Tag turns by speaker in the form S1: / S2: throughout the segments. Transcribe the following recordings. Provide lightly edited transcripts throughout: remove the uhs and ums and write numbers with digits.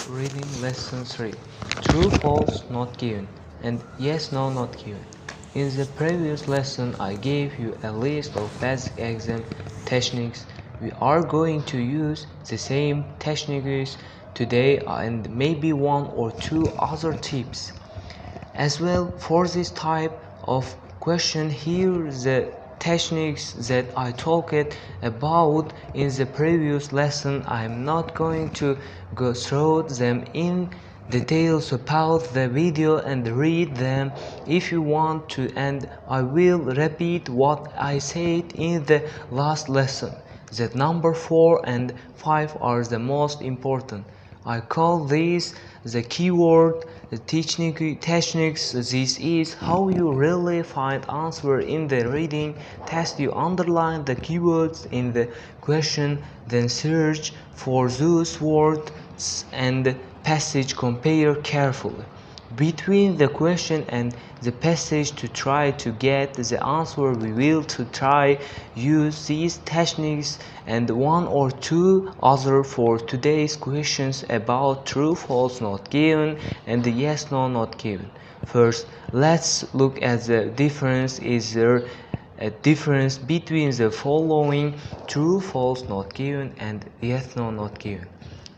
S1: Reading Lesson 3. True, false, not given, and yes, no, not given. In the previous lesson, I gave you a list of basic exam techniques. We are going to use the same techniques today and maybe one or two other tips. As well, for this type of question, here the techniques that I talked about in the previous lesson. I am not going to go through them in details about the video and read them if you want to, and I will repeat what I said in the last lesson, that number 4 and 5 are the most important. I call these the keyword techniques. This is how you really find answer in the reading test. You underline the keywords in the question, then search for those words and passage. Compare carefully between the question and the passage to try to get the answer. We will to try use these techniques and one or two other for today's questions about true, false, not given, and the yes, no, not given. First, let's look at the difference. Is there a difference between the following: true, false, not given, and yes, no, not given?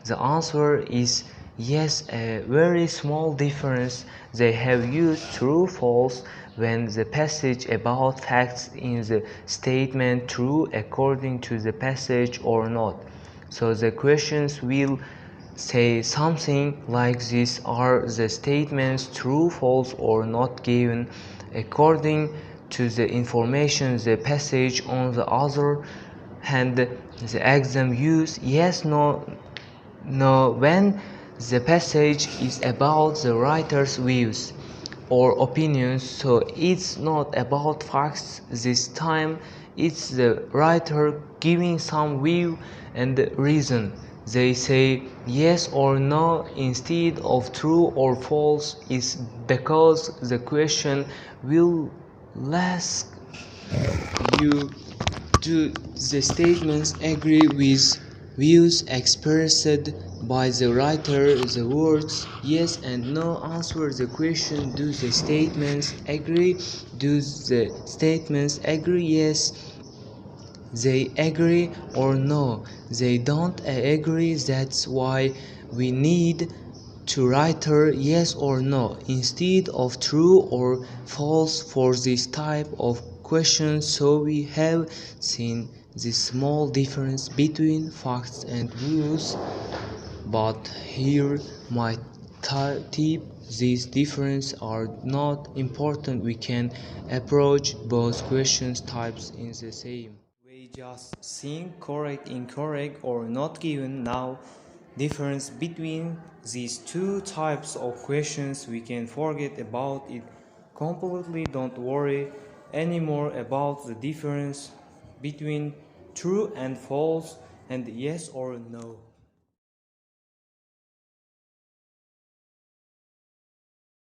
S1: The answer is yes, a very small difference. They have used true, false when the passage about facts in the statement true according to the passage or not. So the questions will say something like this: are the statements true, false, or not given according to the information the passage. On the other hand, the exam use yes, no when the passage is about the writer's views or opinions, so it's not about facts. This time it's the writer giving some view and reason. They say yes or no instead of true or false is because the question will ask you, do the statements agree with views expressed by the writer? The words yes and no answer the question: do the statements agree? Do the statements agree? Yes, they agree, or no, they don't agree. That's why we need to write yes or no instead of true or false for this type of question. So we have seen this small difference between facts and views, but here my tip: these differences are not important. We can approach both questions types in the same. We just think correct, incorrect, or not given. Now, difference between these two types of questions, we can forget about it completely. Don't worry anymore about the difference between true and false and yes or no.